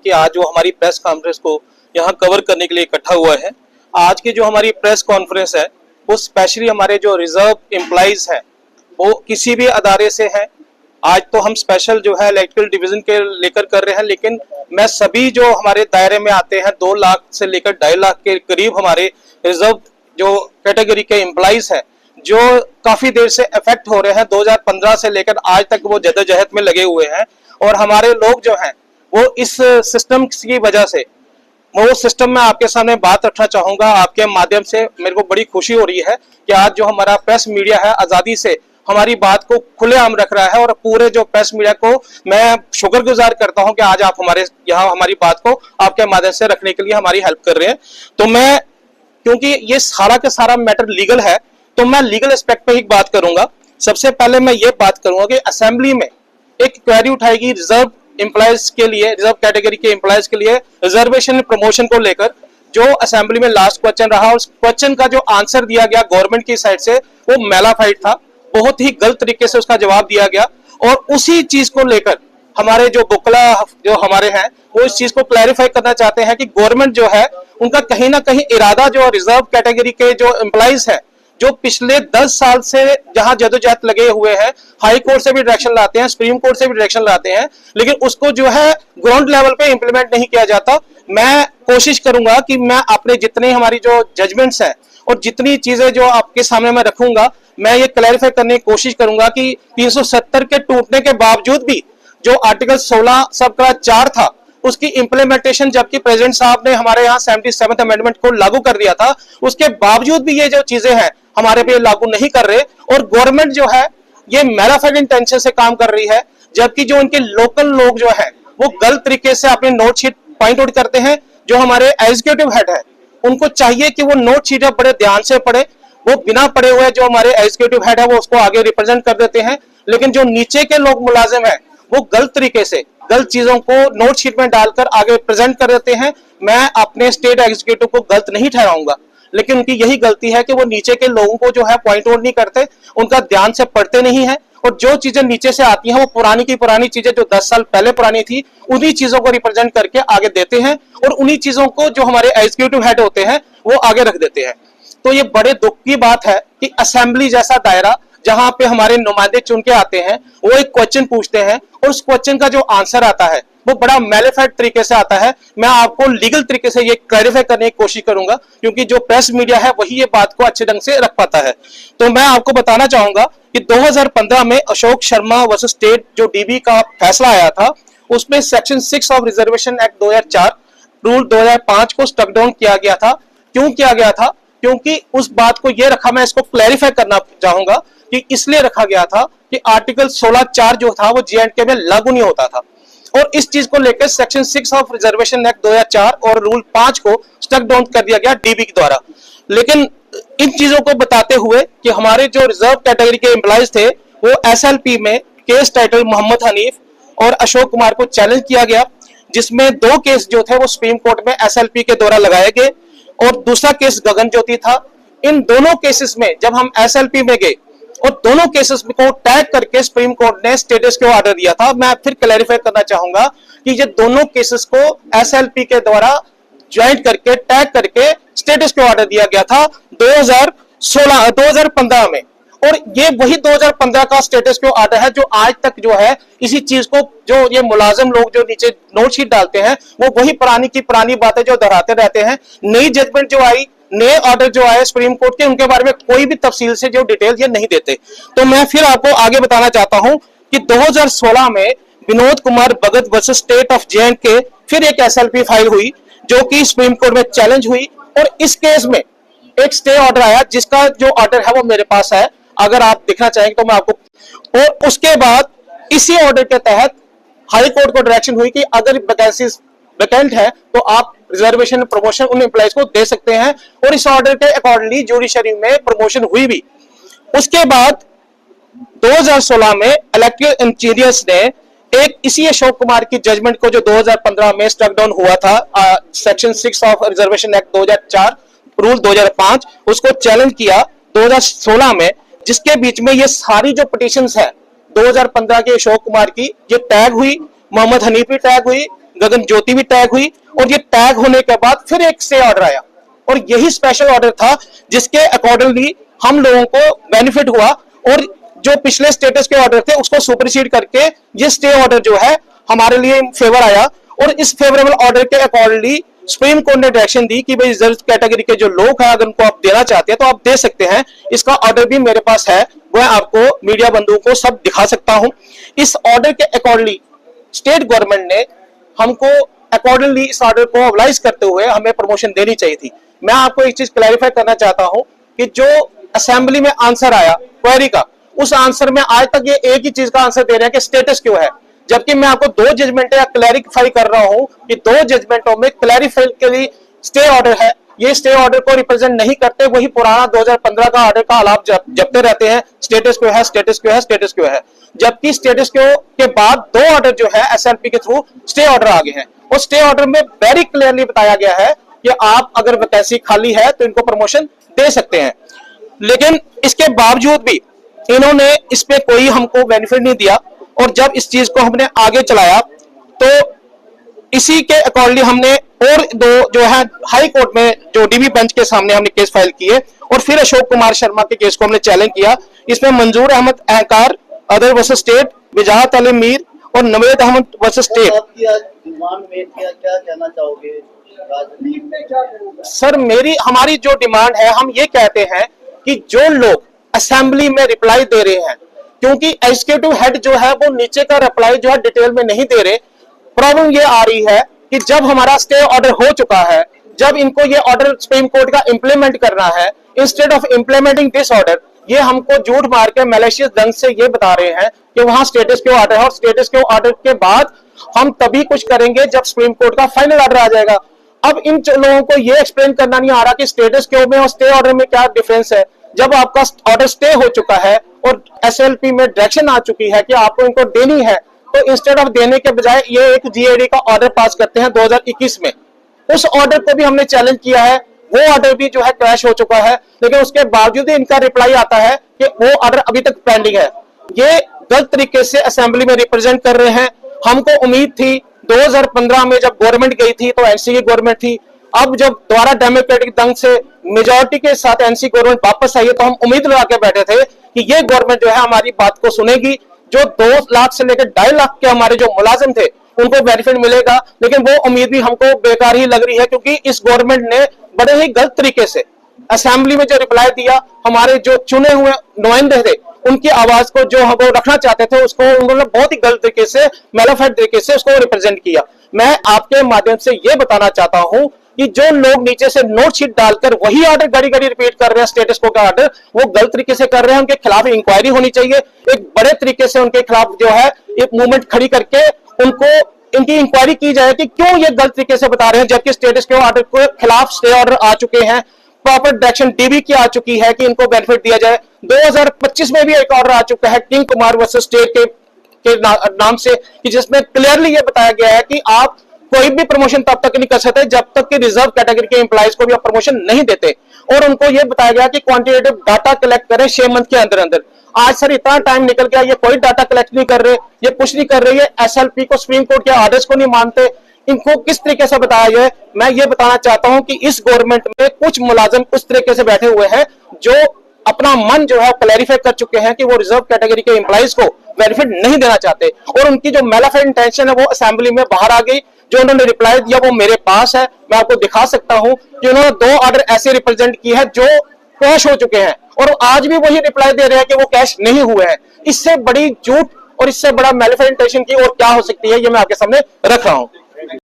कि आज जो हमारी प्रेस कॉन्फ्रेंस को यहाँ कवर करने के लिए इकट्ठा हुआ है। आज की जो हमारी प्रेस कॉन्फ्रेंस है वो स्पेशली हमारे जो रिजर्व एम्प्लॉइज है वो किसी भी अदारे से है। आज तो हम स्पेशल जो है इलेक्ट्रिकल डिवीजन के लेकर कर रहे हैं, लेकिन मैं सभी जो हमारे दायरे में आते हैं 2 लाख से लेकर 2.5 लाख के करीब हमारे रिजर्व जो कैटेगरी के एम्प्लॉइज हैं जो काफी देर से इफेक्ट हो रहे हैं। 2015 से लेकर आज तक वो जद्दोजहद में लगे हुए हैं और हमारे लोग जो हैं वो इस सिस्टम की वजह से वो सिस्टम में आपके सामने बात रखना चाहूंगा। आपके माध्यम से मेरे को बड़ी खुशी हो रही है कि आज जो हमारा प्रेस मीडिया है आजादी से हमारी बात को खुलेआम रख रहा है और पूरे जो प्रेस मीडिया को मैं शुक्रगुजार करता हूं कि आज आप हमारे यहाँ हमारी बात को आपके माध्यम से रखने के लिए हमारी हेल्प कर रहे हैं। तो मैं, क्योंकि ये सारा का सारा मैटर लीगल है, तो मैं लीगल एस्पेक्ट पे ही बात करूंगा। सबसे पहले मैं ये बात करूंगा कि असेंबली में एक क्वेरी उठाएगी रिजर्व एम्प्लॉयज के लिए, रिजर्व कैटेगरी के एम्प्लॉयज के लिए रिजर्वेशन प्रमोशन को लेकर जो असेंबली में लास्ट क्वेश्चन रहा, उस क्वेश्चन का जो आंसर दिया गया गवर्नमेंट की साइड से वो मैलाफाइड था, बहुत ही गलत तरीके से उसका जवाब दिया गया। और उसी चीज को लेकर हमारे जो बुकला जो हमारे हैं वो इस चीज को क्लैरिफाई करना चाहते हैं कि गवर्नमेंट जो है उनका कहीं ना कहीं इरादा जो रिजर्व कैटेगरी के जो एम्प्लॉइज है जो पिछले 10 साल से जहां जदोजहद लगे हुए हैं, हाई कोर्ट से भी डायरेक्शन लाते हैं, सुप्रीम कोर्ट से भी डायरेक्शन लाते हैं, लेकिन उसको जो है ग्राउंड लेवल पे इंप्लीमेंट नहीं किया जाता। मैं कोशिश करूंगा कि मैं अपने जितने हमारी जो जजमेंट्स हैं और जितनी चीजें जो आपके सामने मैं रखूंगा मैं ये क्लैरिफाई करने की कोशिश करूंगा कि 370 के टूटने के बावजूद भी जो आर्टिकल 16 सबका 4 था उसकी इंप्लीमेंटेशन, जबकि प्रेसिडेंट साहब ने हमारे यहाँ 77th अमेंडमेंट को लागू कर दिया था, उसके बावजूद भी ये जो चीजें हैं हमारे पे लागू नहीं कर रहे और गवर्नमेंट जो है ये मैलाफाइड इंटेंशन से काम कर रही है। जबकि जो उनके लोकल लोग जो है वो गलत तरीके से अपने नोट शीट पॉइंट आउट करते हैं। जो हमारे एग्जीक्यूटिव हेड है उनको चाहिए कि वो नोट शीट बड़े ध्यान से पढ़े, वो बिना पढ़े हुए जो हमारे एग्जीक्यूटिव हेड है वो उसको आगे रिप्रेजेंट कर देते हैं, लेकिन जो नीचे के लोग मुलाजिम है वो गलत तरीके से गलत चीजों को नोट शीट में डालकर आगे प्रेजेंट कर देते हैं। मैं अपने स्टेट एग्जीक्यूटिव को गलत नहीं ठहराऊंगा, लेकिन उनकी यही गलती है कि वो नीचे के लोगों को जो है पॉइंट आउट नहीं करते, उनका ध्यान से पढ़ते नहीं है और जो चीजें नीचे से आती हैं वो पुरानी की पुरानी चीजें जो 10 साल पहले पुरानी थी उन्हीं चीजों को रिप्रेजेंट करके आगे देते हैं और उन्हीं चीजों को जो हमारे एग्जीक्यूटिव हेड होते हैं वो आगे रख देते हैं। तो ये बड़े दुख की बात है कि असेंबली जैसा दायरा जहां पे हमारे नुमाइंदे चुन के आते हैं वो एक क्वेश्चन पूछते हैं और उस क्वेश्चन का जो आंसर आता है वो बड़ा मैलिफाइड तरीके से आता है। मैं आपको लीगल तरीके से ये क्लैरिफाई करने की कोशिश करूंगा क्योंकि जो प्रेस मीडिया है वही ये बात को अच्छे ढंग से रख पाता है। तो मैं आपको बताना चाहूंगा कि 2015 में अशोक शर्मा वर्सेस स्टेट जो डीबी का फैसला आया था उसमें section 6 of reservation act 2004 rule 2005 को स्ट्रक डाउन किया गया था। क्यों किया गया था? क्योंकि उस बात को ये रखा, मैं इसको क्लैरिफाई करना चाहूंगा कि इसलिए रखा गया था कि आर्टिकल 16(4) जो था वो J&K में लागू नहीं होता था और इस चीज को लेकर सेक्शन 6 ऑफ रिजर्वेशन एक्ट 2004 और रूल 5 को स्ट्रक डाउन कर दिया गया डीबी के द्वारा। लेकिन इन चीजों को बताते हुए कि हमारे जो रिजर्व कैटेगरी के एम्प्लॉइज थे वो SLP में केस टाइटल मोहम्मद हनीफ और अशोक कुमार को चैलेंज किया गया, जिसमें 2 केस जो थे वो सुप्रीम कोर्ट में SLP के द्वारा लगाए गए और दूसरा केस गगन ज्योति था। इन दोनों केसेस में जब हम SLP में गए और दोनों केसेस को टैग करके सुप्रीम कोर्ट ने स्टेटस को ऑर्डर दिया था। मैं फिर क्लैरिफाई करना चाहूंगा कि ये दोनों केसेस को SLP के द्वारा ज्वाइंट करके टैग करके स्टेटस को ऑर्डर दिया गया था 2015 में और ये वही 2015 का स्टेटस को ऑर्डर है जो आज तक जो है इसी चीज को जो ये मुलाजिम लोग जो नीचे नोट शीट डालते हैं वो वही पुरानी की पुरानी बातें जो दोहराते रहते हैं। नई जजमेंट जो आई, नए ऑर्डर जो आए सुप्रीम कोर्ट के, उनके बारे में कोई भी तफसील से जो डिटेल ये नहीं देते। तो मैं फिर आपको आगे बताना चाहता हूं कि 2016 में Vinod Kumar Bhagat versus state of J&K फिर एक SLP फाइल हुई जो कि सुप्रीम कोर्ट में चैलेंज हुई और इस केस में एक स्टे ऑर्डर आया जिसका जो ऑर्डर है वो मेरे पास है, अगर आप देखना चाहेंगे तो मैं आपको। और उसके बाद इसी ऑर्डर के तहत हाई कोर्ट को डायरेक्शन हुई कि अगर वैकेंसीज वैकेंट है तो आप रिजर्वेशन प्रमोशन उन एम्प्लॉइज को दे सकते हैं और इस ऑर्डर के अकॉर्डिंगली जुडिशरी में प्रमोशन हुई भी। उसके बाद 2016 में इलेक्ट्रिकल इंजीनियर्स ने एक इसी अशोक कुमार की जजमेंट को जो 2015 में स्ट्रक डाउन हुआ था section 6 of reservation act 2004 rule 2005 उसको चैलेंज किया 2016 में, जिसके बीच में ये सारी जो पिटीशंस है 2015 के अशोक कुमार की ये टैग हुई, मोहम्मद हनीफ भी टैग हुई, गगन ज्योति भी टैग हुई, और ये टैग होने के बाद फिर एक स्टे ऑर्डर आया, और यही स्पेशल ऑर्डर था जिसके अकॉर्डिंगली हम लोगों को बेनिफिट हुआ, और जो पिछले स्टेटस के ऑर्डर थे उसको सुपरसीड करके ये स्टे ऑर्डर जो है हमारे लिए फेवर आया। और इस फेवरेबल ऑर्डर के अकॉर्डिंगली सुप्रीम कोर्ट ने डायरेक्शन दी कि भाई रिजर्व कैटेगरी के जो लोग हैं अगर उनको आप देना चाहते हैं तो आप दे सकते हैं। इसका ऑर्डर भी मेरे पास है, वह आपको मीडिया बंधुओं को सब दिखा सकता हूं। इस ऑर्डर के अकॉर्डिंगली स्टेट गवर्नमेंट ने हमको अकॉर्डिंगली इस ऑर्डर को अप्लाई करते हुए हमें प्रमोशन देनी चाहिए थी। मैं आपको एक चीज क्लैरिफाई करना चाहता हूं कि जो असेंबली में आंसर आया क्वेरी का, उस आंसर में आज तक ये एक ही चीज का आंसर दे रहे हैं कि स्टेटस क्यों है, जबकि मैं आपको दो जजमेंट क्लैरिफाई कर रहा हूं कि दो जजमेंटों में क्लैरिफाई के लिए स्टे ऑर्डर है। ये स्टे ऑर्डर को रिप्रेजेंट नहीं करते, वही पुराना 2015 का ऑर्डर का आलाप जपते रहते हैं, स्टेटस क्यों है, स्टेटस क्यों है, स्टेटस क्यों है। जबकि स्टेटस क्यों के बाद दो ऑर्डर जो है एसएलपी के थ्रू स्टे ऑर्डर आ गए हैं, और स्टे ऑर्डर में वेरी क्लियरली बताया गया है कि आप अगर वैकेंसी खाली है तो इनको प्रमोशन दे सकते हैं। लेकिन इसके बावजूद भी इन्होंने इस पे कोई हमको बेनिफिट नहीं दिया, और जब इस चीज को हमने आगे चलाया तो इसी के अकॉर्डिंगली हमने और दो जो है हाई कोर्ट में जो डीबी बेंच के सामने हमने केस फाइल किए, और फिर अशोक कुमार शर्मा के केस को हमने चैलेंज किया। इसमें मंजूर अहमद अहकार other versus state, Wajahat Ali Mir और नवेद अहमद वर्सेस स्टेट। क्या कहना चाहोगे? सर हमारी जो डिमांड है, हम ये कहते हैं कि जो लोग असेंबली में रिप्लाई दे रहे हैं, क्योंकि एग्जीक्यूटिव हेड जो है वो नीचे का रिप्लाई जो है डिटेल में नहीं दे रहे। प्रॉब्लम ये आ रही है कि जब हमारा स्टे ऑर्डर हो चुका है, जब इनको ये ऑर्डर सुप्रीम कोर्ट का इंप्लीमेंट करना है, instead of implementing this order, ये हमको झूठ मार के मैलिशियस ढंग से ये बता रहे हैं कि वहां स्टेटस क्यों ऑर्डर है, और स्टेटस क्यों ऑर्डर के बाद हम तभी कुछ करेंगे जब सुप्रीम कोर्ट का फाइनल ऑर्डर आ जाएगा। अब इन लोगों को ये एक्सप्लेन करना नहीं आ रहा कि स्टेटस क्यों में और स्टे ऑर्डर में क्या डिफरेंस है। जब आपका ऑर्डर स्टे हो चुका है और एसएलपी में डायरेक्शन आ चुकी है कि आपको इनको देनी है, तो इंस्टेड ऑफ देने के बजाय ये एक जीएडी का ऑर्डर पास करते हैं 2021 में। उस ऑर्डर को भी हमने चैलेंज किया है, वो ऑर्डर भी जो है क्रैश हो चुका है, लेकिन उसके बावजूद इनका रिप्लाई आता है कि वो ऑर्डर अभी तक पेंडिंग है। ये गलत तरीके से असेंबली में रिप्रेजेंट कर रहे हैं। हमको उम्मीद थी 2015 में जब गवर्नमेंट गई थी तो एनसी की गवर्नमेंट थी, अब जब दोबारा डेमोक्रेटिक ढंग से मेजोरिटी के साथ एनसी गवर्नमेंट वापस आई है, तो हम उम्मीद लगा के बैठे थे कि ये गवर्नमेंट जो है हमारी बात को सुनेगी। जो 2 लाख से लेकर 2.5 लाख के हमारे जो मुलाजिम थे उनको बेनिफिट मिलेगा, लेकिन वो उम्मीद भी हमको बेकार ही लग रही है, क्योंकि इस गवर्नमेंट ने बड़े ही गलत तरीके से असेंबली में जो रिप्लाई दिया, हमारे जो चुने हुए नुमाइंदे थे उनकी आवाज को जो वो रखना चाहते थे उसको उन्होंने बहुत ही गलत तरीके से, मैलाफाइड तरीके से उसको रिप्रेजेंट किया। मैं आपके माध्यम से ये बताना चाहता हूं कि जो लोग नीचे से नोट शीट डालकर वही ऑर्डर घड़ी घड़ी रिपीट कर रहे हैं, स्टेटस को का ऑर्डर, वो गलत तरीके से कर रहे हैं। उनके खिलाफ इंक्वायरी होनी चाहिए, एक बड़े तरीके से उनके खिलाफ जो है एक मूवमेंट खड़ी करके उनको इनकी इंक्वायरी की जाए कि क्यों ये गलत तरीके से बता रहे हैं, जबकि स्टेटस के ऑर्डर के खिलाफ स्टे ऑर्डर आ चुके हैं, प्रॉपर डायरेक्शन डीबी की आ चुकी है कि इनको बेनिफिट दिया जाए। 2025 में भी एक ऑर्डर आ चुका है किंग कुमार वर्सेस स्टेट के नाम से, कि जिसमें क्लियरली ये बताया गया है कि आप कोई भी प्रमोशन तब तक नहीं कर सकते जब तक कि रिजर्व कैटेगरी के एम्प्लॉइज को भी आप प्रमोशन नहीं देते, और उनको ये बताया गया कि क्वांटिटेटिव डाटा कलेक्ट करें 6 मंथ के अंदर अंदर। आज सर इतना टाइम निकल गया, ये कोई डाटा कलेक्ट नहीं कर रहे, ये कुछ नहीं कर रहे, ये एसएलपी को, सुप्रीम कोर्ट के ऑर्डर्स को नहीं मानते। इनको किस तरीके से बताया जाए? मैं ये बताना चाहता हूं कि इस गवर्नमेंट में कुछ मुलाजिम उस तरीके से बैठे हुए हैं जो अपना मन जो है क्लैरिफाई कर चुके हैं कि वो रिजर्व कैटेगरी के एम्प्लॉइज को बेनिफिट नहीं देना चाहते, और उनकी जो मैलाफाइड इंटेंशन है वो असेंबली में बाहर आ गई। जो उन्होंने रिप्लाई दिया वो मेरे पास है, मैं आपको दिखा सकता हूं कि उन्होंने 2 ऑर्डर ऐसे रिप्रेजेंट किए हैं जो कैश हो चुके हैं, और आज भी वही रिप्लाई दे रहे हैं कि वो कैश नहीं हुए हैं। इससे बड़ी झूठ और इससे बड़ा मैलिफाइड इंटेंशन की और क्या हो सकती है, ये मैं आपके सामने रख रहा हूं।